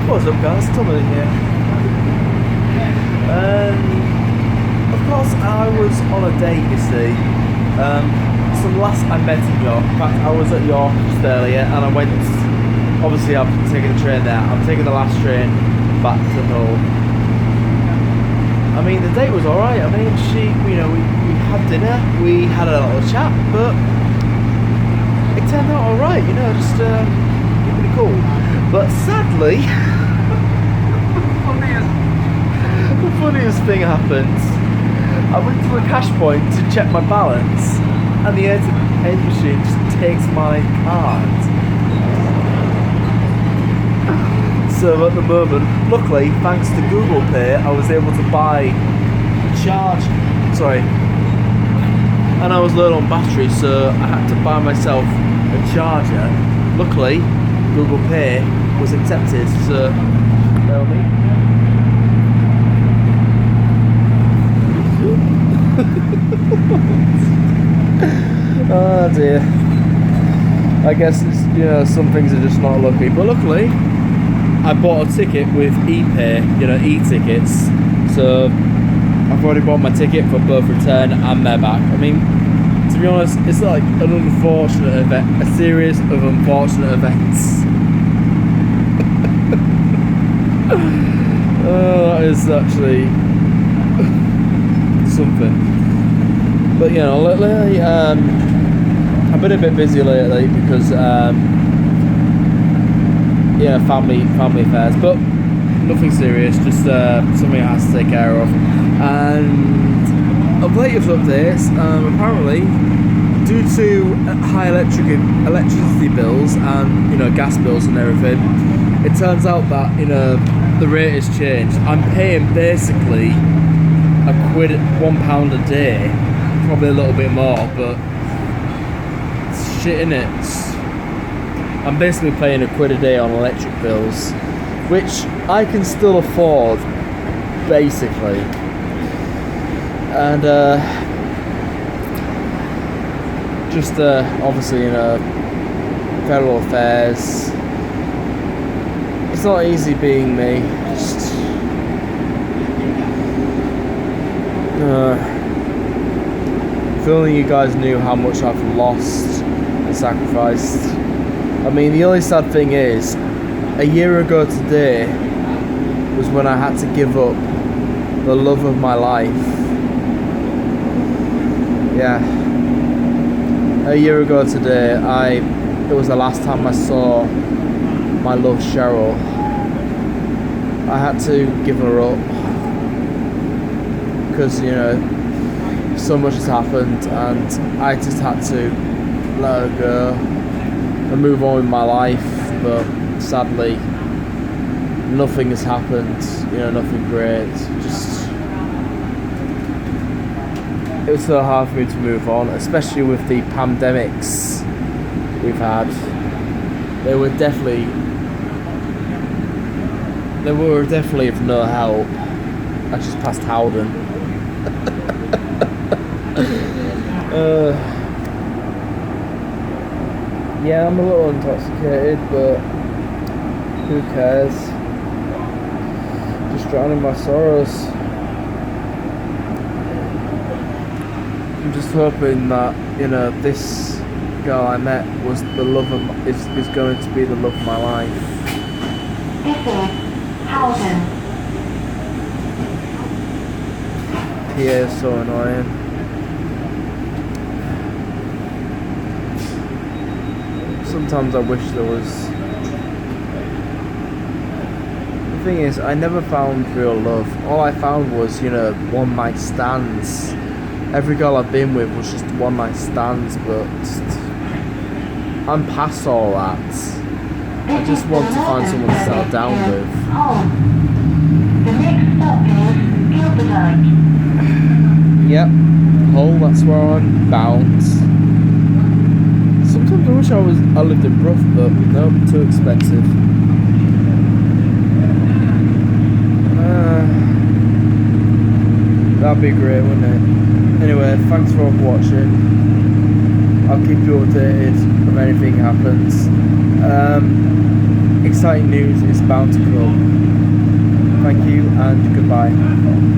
What's up, guys? Tommy here. Of course, I was on a date, you see. So the last I met in York, in fact, I was at York just earlier, and I went. Obviously, I'm taking the train there. I'm taking the last train back to Hull. I mean, the date was alright. I mean, we had dinner, we had a little chat, but it turned out alright, just pretty cool. But sadly, the funniest thing happened. I went to the cash point to check my balance, and the ATM machine just takes my card. So at the moment, luckily, thanks to Google Pay, I was able to buy a charge. And I was low on battery, so I had to buy myself a charger. Luckily, Google Pay was accepted, so bear with me. Oh dear. I guess it's, some things are just not lucky, but luckily I bought a ticket with ePay, e-tickets, so I've already bought my ticket for both return and their back. I mean, to be honest, it's like an unfortunate event, a series of unfortunate events. That is actually something. But lately, I've been a bit busy lately because family affairs, but nothing serious, just something I have to take care of. And of latest updates, apparently, due to high electricity bills and gas bills and everything, it turns out that the rate has changed. I'm paying basically £1 a day, probably a little bit more, but it's shit, innit? I'm basically paying £1 a day on electric bills, which I can still afford, basically. And obviously federal affairs. It's not easy being me. If only you guys knew how much I've lost and sacrificed. I mean, the only sad thing is, a year ago today was when I had to give up the love of my life. Yeah. A year ago today, it was the last time I saw my love Cheryl. I had to give her up because so much has happened, and I just had to let her go and move on with my life. But sadly, nothing has happened, nothing great. It was so hard for me to move on, especially with the pandemics we've had. They were definitely of no help. I just passed Howden. Yeah, I'm a little intoxicated, but who cares? Just drowning my sorrows. I'm just hoping that this girl I met was the love of is going to be the love of my life. This is Howden. PA is so annoying. Sometimes I wish there was. The thing is, I never found real love. All I found was, one night stands. Every girl I've been with was just one night stands, but I'm past all that. I just want to find someone to settle down with. The next stop is Gilbert. Yep, Hull, that's where I'm bound. Sometimes I wish I lived in Brough, but nope, too expensive. That'd be great, wouldn't it? Anyway, thanks for watching. I'll keep you updated if anything happens. exciting news is bound to come. Thank you and goodbye.